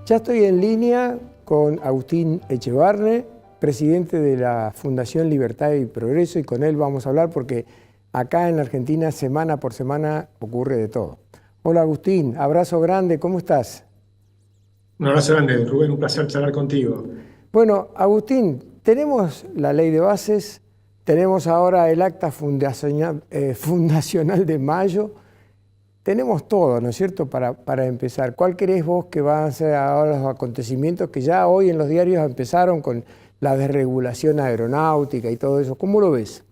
Ya estoy en línea con Agustín Echevarne, presidente de la Fundación Libertad y Progreso, y con él vamos a hablar porque acá en Argentina semana por semana ocurre de todo. Hola Agustín, abrazo grande, ¿cómo estás? Un abrazo grande, Rubén, un placer charlar contigo. Bueno, Agustín, tenemos la ley de bases, tenemos ahora el acta fundacional de mayo, tenemos todo, ¿no es cierto?, para empezar. ¿Cuál crees vos que van a ser ahora los acontecimientos que ya hoy en los diarios empezaron con la desregulación aeronáutica y todo eso? ¿Cómo lo ves?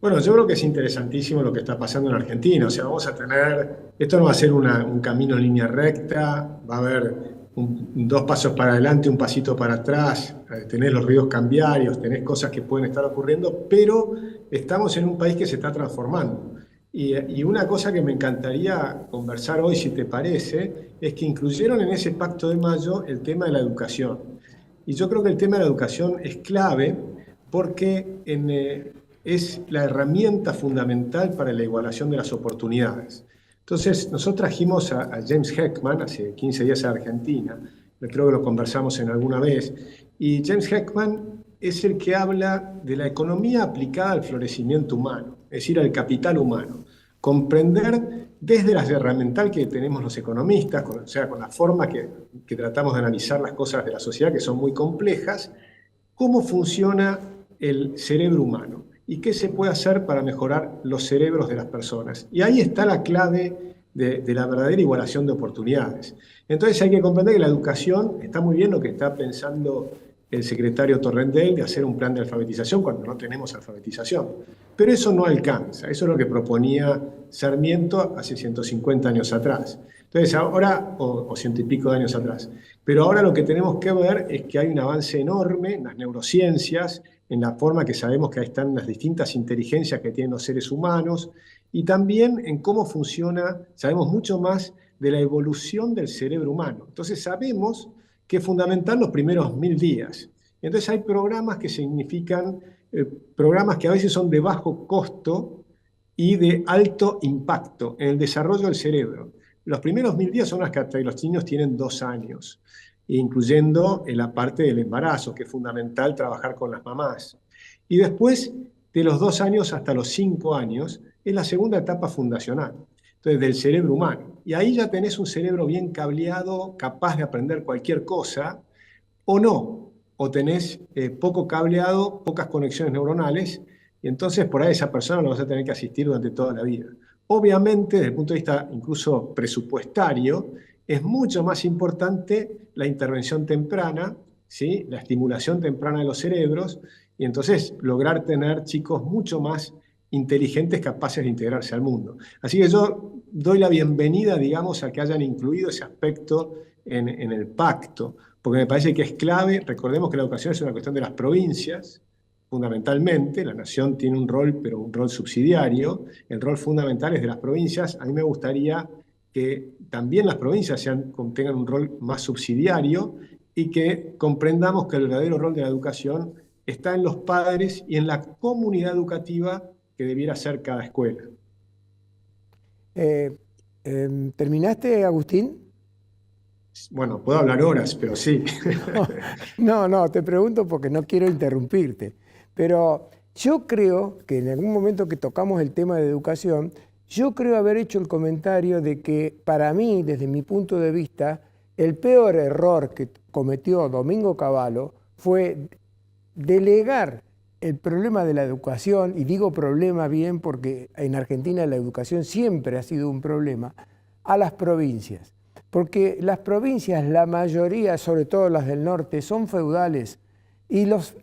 Bueno, yo creo que es interesantísimo lo que está pasando en Argentina. O sea, vamos a tener, esto no va a ser un camino en línea recta, va a haber dos pasos para adelante, un pasito para atrás, tenés los ruidos cambiarios, tenés cosas que pueden estar ocurriendo, pero estamos en un país que se está transformando. Y una cosa que me encantaría conversar hoy, si te parece, es que incluyeron en ese Pacto de Mayo el tema de la educación. Y yo creo que el tema de la educación es clave porque es la herramienta fundamental para la igualación de las oportunidades. Entonces, nosotros trajimos a James Heckman hace 15 días a Argentina, creo que lo conversamos en alguna vez, y James Heckman es el que habla de la economía aplicada al florecimiento humano, es decir, al capital humano. Comprender desde la herramiental que tenemos los economistas, o sea, con la forma que tratamos de analizar las cosas de la sociedad, que son muy complejas, cómo funciona el cerebro humano y qué se puede hacer para mejorar los cerebros de las personas. Y ahí está la clave de la verdadera igualación de oportunidades. Entonces hay que comprender que la educación, está muy bien lo que está pensando el secretario Torrendel de hacer un plan de alfabetización cuando no tenemos alfabetización. Pero eso no alcanza, eso es lo que proponía Sarmiento hace 150 años atrás. Entonces ahora, o ciento y pico de años atrás, pero ahora lo que tenemos que ver es que hay un avance enorme en las neurociencias, en la forma que sabemos que ahí están las distintas inteligencias que tienen los seres humanos, y también en cómo funciona, sabemos mucho más de la evolución del cerebro humano. Entonces sabemos que es fundamental los primeros 1000 días. Entonces hay programas que significan, programas que a veces son de bajo costo y de alto impacto en el desarrollo del cerebro. Los primeros 1000 días son las que hasta los niños tienen 2 años, incluyendo en la parte del embarazo, que es fundamental trabajar con las mamás. Y después, de los 2 años hasta los 5 años, es la segunda etapa fundacional, entonces del cerebro humano. Y ahí ya tenés un cerebro bien cableado, capaz de aprender cualquier cosa, o no, o tenés poco cableado, pocas conexiones neuronales, y entonces por ahí a esa persona lo vas a tener que asistir durante toda la vida. Obviamente, desde el punto de vista incluso presupuestario, es mucho más importante la intervención temprana, ¿sí? La estimulación temprana de los cerebros, y entonces lograr tener chicos mucho más inteligentes, capaces de integrarse al mundo. Así que yo doy la bienvenida, digamos, a que hayan incluido ese aspecto en el pacto, porque me parece que es clave. Recordemos que la educación es una cuestión de las provincias, fundamentalmente. La nación tiene un rol, pero un rol subsidiario. El rol fundamental es de las provincias. A mí me gustaría que también las provincias tengan un rol más subsidiario y que comprendamos que el verdadero rol de la educación está en los padres y en la comunidad educativa que debiera ser cada escuela. Eh, ¿Terminaste, Agustín? Bueno, puedo hablar horas, pero sí. No, te pregunto porque no quiero interrumpirte, pero yo creo que en algún momento que tocamos el tema de educación, yo creo haber hecho el comentario de que para mí, desde mi punto de vista, el peor error que cometió Domingo Cavallo fue delegar el problema de la educación, y digo problema bien porque en Argentina la educación siempre ha sido un problema, a las provincias. Porque las provincias, la mayoría, sobre todo las del norte, son feudales. Y los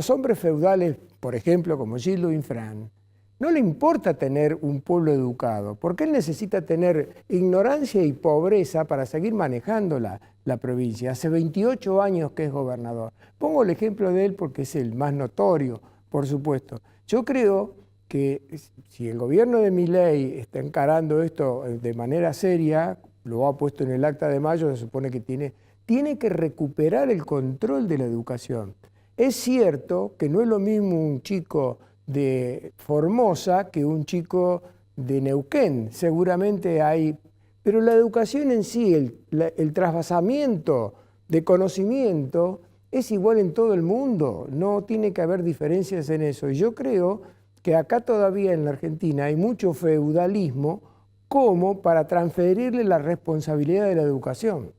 hombres feudales, por ejemplo, como Gilles Louis Infran, no le importa tener un pueblo educado, porque él necesita tener ignorancia y pobreza para seguir manejando la provincia. Hace 28 años que es gobernador. Pongo el ejemplo de él porque es el más notorio, por supuesto. Yo creo que si el gobierno de Milei está encarando esto de manera seria, lo ha puesto en el acta de mayo, se supone que tiene que recuperar el control de la educación. Es cierto que no es lo mismo un chico de Formosa que un chico de Neuquén. Seguramente hay pero la educación en sí, el trasvasamiento de conocimiento es igual en todo el mundo, no tiene que haber diferencias en eso. Y yo creo que acá todavía en la Argentina hay mucho feudalismo como para transferirle la responsabilidad de la educación.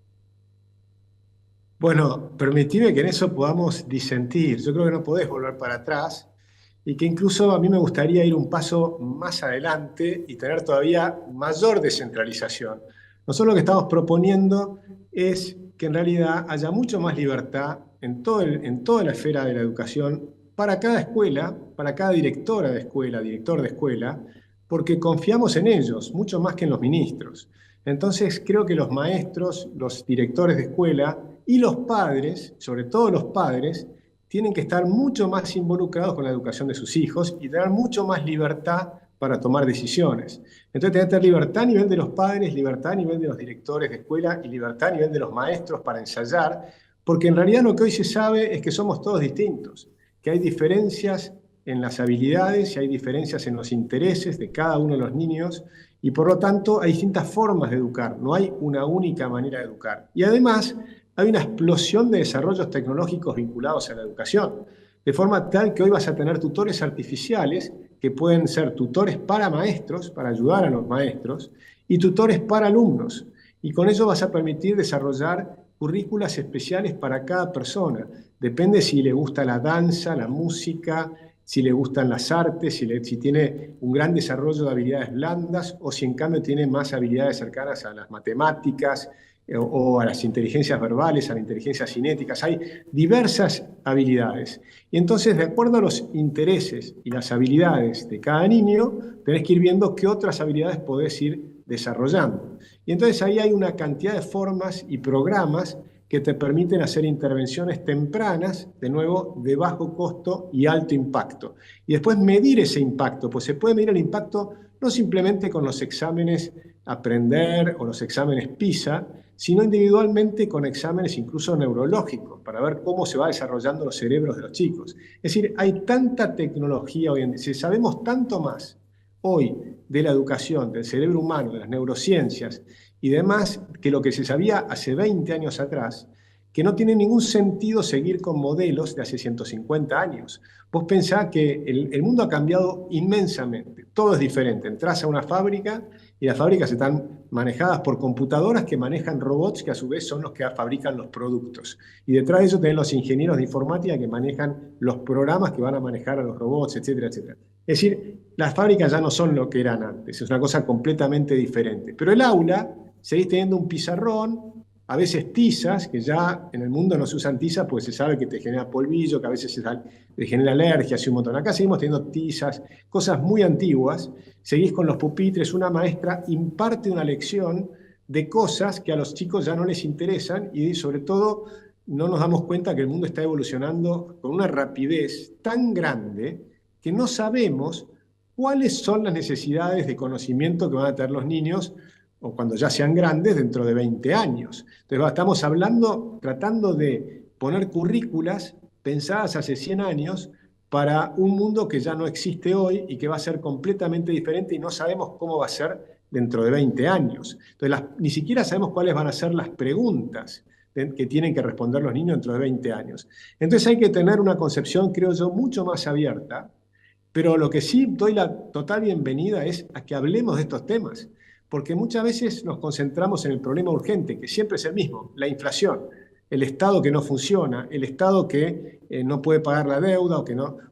Bueno, permitime que en eso podamos disentir. Yo creo que no podés volver para atrás y que incluso a mí me gustaría ir un paso más adelante y tener todavía mayor descentralización. Nosotros lo que estamos proponiendo es que en realidad haya mucho más libertad en toda la esfera de la educación para cada escuela, para cada directora de escuela, director de escuela, porque confiamos en ellos mucho más que en los ministros. Entonces creo que los maestros, los directores de escuela y los padres, sobre todo los padres, tienen que estar mucho más involucrados con la educación de sus hijos y tener mucho más libertad para tomar decisiones. Entonces, tener que tener libertad a nivel de los padres, libertad a nivel de los directores de escuela y libertad a nivel de los maestros para ensayar, porque en realidad lo que hoy se sabe es que somos todos distintos, que hay diferencias en las habilidades y hay diferencias en los intereses de cada uno de los niños y por lo tanto hay distintas formas de educar, no hay una única manera de educar. Y además hay una explosión de desarrollos tecnológicos vinculados a la educación, de forma tal que hoy vas a tener tutores artificiales que pueden ser tutores para maestros, para ayudar a los maestros, y tutores para alumnos. Y con eso vas a permitir desarrollar currículas especiales para cada persona. Depende si le gusta la danza, la música, si le gustan las artes, si tiene un gran desarrollo de habilidades blandas o si en cambio tiene más habilidades cercanas a las matemáticas, o a las inteligencias verbales, a las inteligencias cinéticas. Hay diversas habilidades. Y entonces, de acuerdo a los intereses y las habilidades de cada niño, tenés que ir viendo qué otras habilidades podés ir desarrollando. Y entonces ahí hay una cantidad de formas y programas que te permiten hacer intervenciones tempranas, de nuevo, de bajo costo y alto impacto. Y después medir ese impacto, pues se puede medir el impacto no simplemente con los exámenes Aprender o los exámenes PISA, sino individualmente con exámenes incluso neurológicos, para ver cómo se va desarrollando los cerebros de los chicos. Es decir, hay tanta tecnología hoy en día, si sabemos tanto más hoy de la educación, del cerebro humano, de las neurociencias y demás, que lo que se sabía hace 20 años atrás, que no tiene ningún sentido seguir con modelos de hace 150 años. Vos pensás que el mundo ha cambiado inmensamente, todo es diferente. Entrás a una fábrica y las fábricas están manejadas por computadoras que manejan robots que a su vez son los que fabrican los productos. Y detrás de eso tenés los ingenieros de informática que manejan los programas que van a manejar a los robots, etcétera, etcétera. Es decir, las fábricas ya no son lo que eran antes, es una cosa completamente diferente. Pero el aula, seguís teniendo un pizarrón, a veces tizas, que ya en el mundo no se usan tizas porque se sabe que te genera polvillo, que a veces te genera alergias y un montón. Acá seguimos teniendo tizas, cosas muy antiguas. Seguís con los pupitres, una maestra imparte una lección de cosas que a los chicos ya no les interesan y sobre todo no nos damos cuenta que el mundo está evolucionando con una rapidez tan grande que no sabemos cuáles son las necesidades de conocimiento que van a tener los niños o cuando ya sean grandes dentro de 20 años. Entonces estamos hablando, tratando de poner currículas pensadas hace 100 años para un mundo que ya no existe hoy y que va a ser completamente diferente y no sabemos cómo va a ser dentro de 20 años. Entonces ni siquiera sabemos cuáles van a ser las preguntas que tienen que responder los niños dentro de 20 años. Entonces hay que tener una concepción, creo yo, mucho más abierta, pero lo que sí doy la total bienvenida es a que hablemos de estos temas, porque muchas veces nos concentramos en el problema urgente, que siempre es el mismo, la inflación, el Estado que no funciona, el Estado que no puede pagar la deuda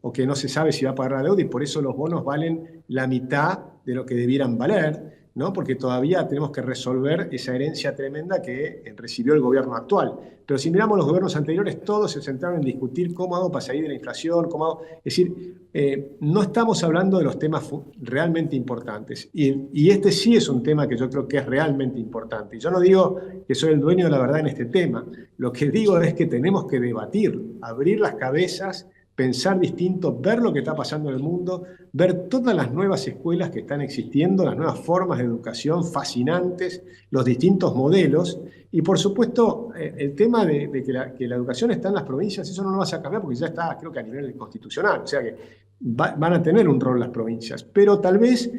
o que no se sabe si va a pagar la deuda y por eso los bonos valen la mitad de lo que debieran valer, ¿no? Porque todavía tenemos que resolver esa herencia tremenda que recibió el gobierno actual. Pero si miramos los gobiernos anteriores, todos se centraron en discutir cómo hago para salir de la inflación, cómo hago... Es decir, no estamos hablando de los temas realmente importantes. Y este sí es un tema que yo creo que es realmente importante. Y yo no digo que soy el dueño de la verdad en este tema. Lo que digo es que tenemos que debatir, abrir las cabezas, pensar distinto, ver lo que está pasando en el mundo, ver todas las nuevas escuelas que están existiendo, las nuevas formas de educación fascinantes, los distintos modelos. Y por supuesto, el tema de que la educación está en las provincias, eso no lo vas a cambiar porque ya está, creo que a nivel constitucional. O sea que van a tener un rol las provincias. Pero tal vez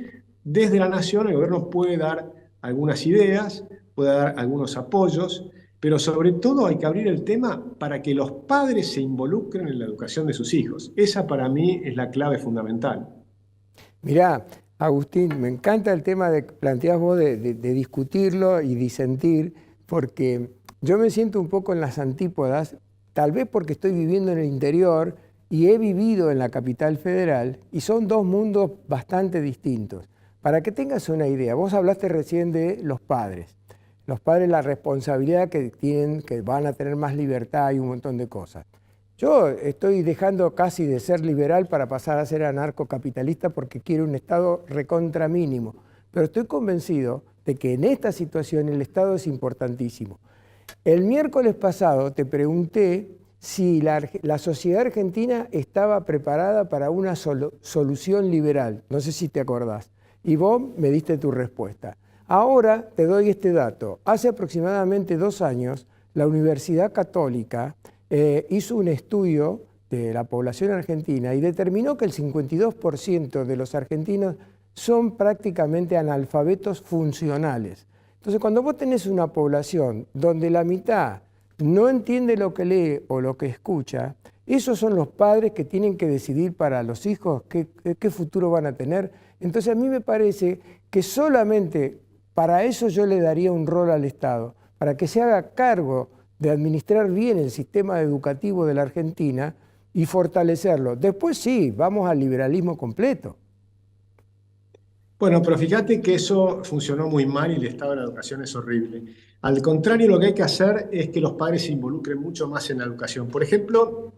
desde la nación el gobierno puede dar algunas ideas, puede dar algunos apoyos, pero sobre todo hay que abrir el tema para que los padres se involucren en la educación de sus hijos. Esa para mí es la clave fundamental. Mirá, Agustín, me encanta el tema que planteás vos de discutirlo y disentir, porque yo me siento un poco en las antípodas, tal vez porque estoy viviendo en el interior y he vivido en la capital federal, y son dos mundos bastante distintos. Para que tengas una idea, vos hablaste recién de los padres. Los padres, la responsabilidad que tienen, que van a tener más libertad y un montón de cosas. Yo estoy dejando casi de ser liberal para pasar a ser anarcocapitalista porque quiero un Estado recontra mínimo. Pero estoy convencido de que en esta situación el Estado es importantísimo. El miércoles pasado te pregunté si la sociedad argentina estaba preparada para una solución liberal. No sé si te acordás. Y vos me diste tu respuesta. Ahora te doy este dato. Hace aproximadamente 2 años, la Universidad Católica hizo un estudio de la población argentina y determinó que el 52% de los argentinos son prácticamente analfabetos funcionales. Entonces, cuando vos tenés una población donde la mitad no entiende lo que lee o lo que escucha, esos son los padres que tienen que decidir para los hijos qué futuro van a tener. Entonces, a mí me parece que solamente para eso yo le daría un rol al Estado, para que se haga cargo de administrar bien el sistema educativo de la Argentina y fortalecerlo. Después sí, vamos al liberalismo completo. Bueno, pero fíjate que eso funcionó muy mal y el estado de la educación es horrible. Al contrario, lo que hay que hacer es que los padres se involucren mucho más en la educación. Por ejemplo,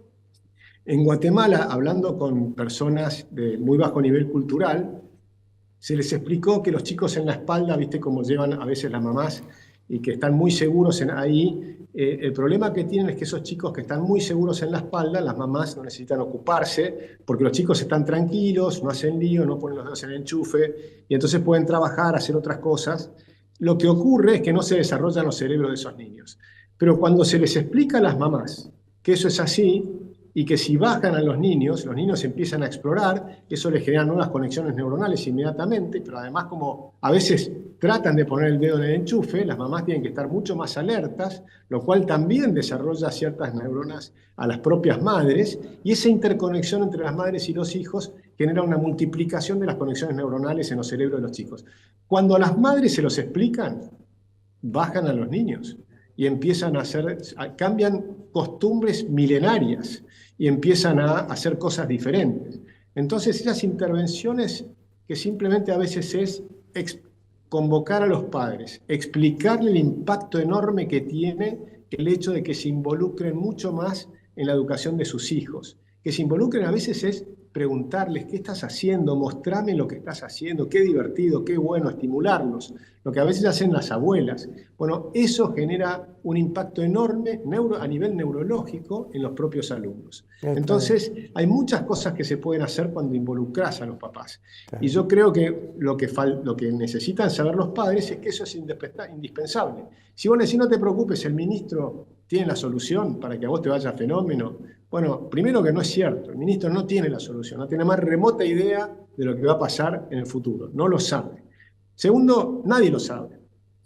en Guatemala, hablando con personas de muy bajo nivel cultural, se les explicó que los chicos en la espalda, viste cómo llevan a veces las mamás y que están muy seguros ahí. El problema que tienen es que esos chicos que están muy seguros en la espalda, las mamás no necesitan ocuparse porque los chicos están tranquilos, no hacen lío, no ponen los dedos en el enchufe y entonces pueden trabajar, hacer otras cosas. Lo que ocurre es que no se desarrollan los cerebros de esos niños. Pero cuando se les explica a las mamás que eso es así, y que si bajan a los niños empiezan a explorar, eso les genera nuevas conexiones neuronales inmediatamente, pero además como a veces tratan de poner el dedo en el enchufe, las mamás tienen que estar mucho más alertas, lo cual también desarrolla ciertas neuronas a las propias madres, y esa interconexión entre las madres y los hijos genera una multiplicación de las conexiones neuronales en los cerebros de los chicos. Cuando a las madres se los explican, bajan a los niños y empiezan a cambian costumbres milenarias y empiezan a hacer cosas diferentes. Entonces, esas intervenciones que simplemente a veces es convocar a los padres, explicarle el impacto enorme que tiene el hecho de que se involucren mucho más en la educación de sus hijos. Que se involucren a veces es preguntarles qué estás haciendo, mostrame lo que estás haciendo, qué divertido, qué bueno, estimularlos, lo que a veces hacen las abuelas. Bueno, eso genera un impacto enorme a nivel neurológico en los propios alumnos. Entonces, hay muchas cosas que se pueden hacer cuando involucras a los papás. Y yo creo que lo que necesitan saber los padres es que eso es indispensable. Si vos decís, no te preocupes, el ministro tiene la solución para que a vos te vaya fenómeno. Bueno, primero que no es cierto, el ministro no tiene la solución, no tiene más remota idea de lo que va a pasar en el futuro, no lo sabe. Segundo, nadie lo sabe,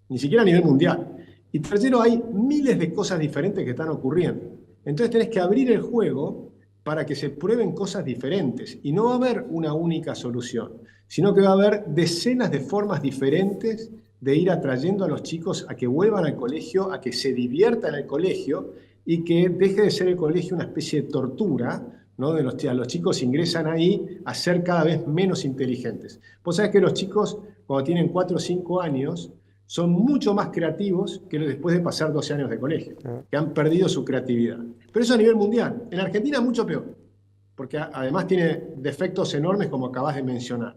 ni siquiera a nivel mundial. Y tercero, hay miles de cosas diferentes que están ocurriendo. Entonces tenés que abrir el juego para que se prueben cosas diferentes. Y no va a haber una única solución, sino que va a haber decenas de formas diferentes de ir atrayendo a los chicos a que vuelvan al colegio, a que se diviertan en el colegio y que deje de ser el colegio una especie de tortura, ¿no? A los chicos ingresan ahí a ser cada vez menos inteligentes. Vos sabés que los chicos, cuando tienen 4 o 5 años, son mucho más creativos que después de pasar 12 años de colegio, que han perdido su creatividad. Pero eso a nivel mundial. En Argentina mucho peor, porque además tiene defectos enormes como acabas de mencionar.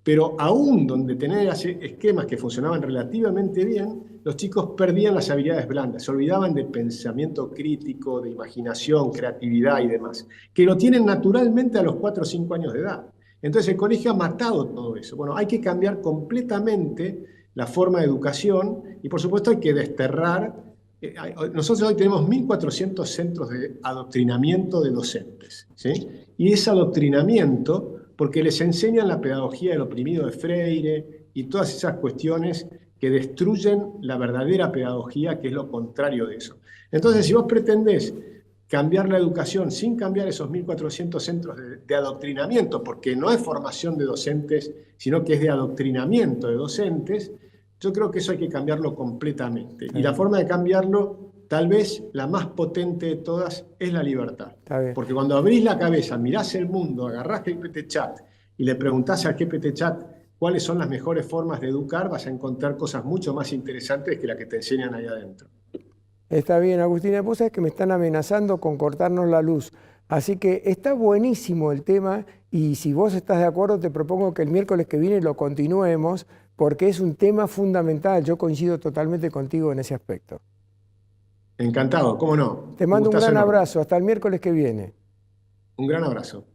Pero aún donde tenés esquemas que funcionaban relativamente bien, los chicos perdían las habilidades blandas, se olvidaban de pensamiento crítico, de imaginación, creatividad y demás, que lo tienen naturalmente a los 4 o 5 años de edad. Entonces el colegio ha matado todo eso. Bueno, hay que cambiar completamente la forma de educación y por supuesto hay que desterrar. Nosotros hoy tenemos 1.400 centros de adoctrinamiento de docentes, ¿sí? Y ese adoctrinamiento, porque les enseñan la pedagogía del oprimido de Freire y todas esas cuestiones que destruyen la verdadera pedagogía, que es lo contrario de eso. Entonces, si vos pretendés cambiar la educación sin cambiar esos 1.400 centros de adoctrinamiento, porque no es formación de docentes, sino que es de adoctrinamiento de docentes, yo creo que eso hay que cambiarlo completamente. Y la forma de cambiarlo, tal vez la más potente de todas, es la libertad. Porque cuando abrís la cabeza, mirás el mundo, agarrás GPT Chat y le preguntás a GPT Chat cuáles son las mejores formas de educar, vas a encontrar cosas mucho más interesantes que las que te enseñan ahí adentro. Está bien, Agustina, vos sabés que me están amenazando con cortarnos la luz. Así que está buenísimo el tema y si vos estás de acuerdo te propongo que el miércoles que viene lo continuemos porque es un tema fundamental. Yo coincido totalmente contigo en ese aspecto. Encantado, cómo no. Te mando un gran abrazo. Hasta el miércoles que viene. Un gran abrazo.